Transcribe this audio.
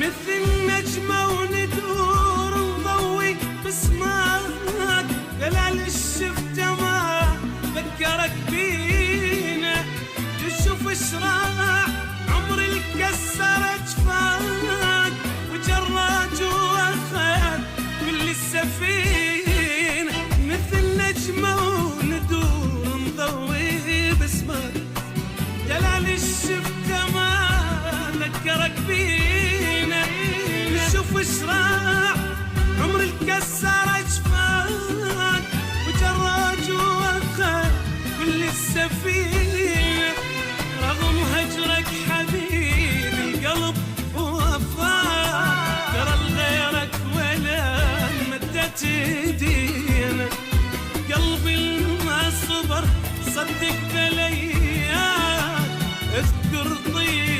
مثل نجمة وندور نضوي بسماك، دلال الشفته ما فكرك بينا، تشوف اشراع عمر الكسر اجفاك، وجراج واخذ كل السفينة، مثل نجمة وندور نضوي بسماك، دلال الشفته ما فكرك بينا، نشوف اشراع عمر الكسر اجفاك، وجراج واخذ كل السفينة، رغم هجرك حبيبي القلب وفاك، ترى لغيرك ولا مدت ايدينا، قلبي ما صبر صدق بلياك، اذكر طيب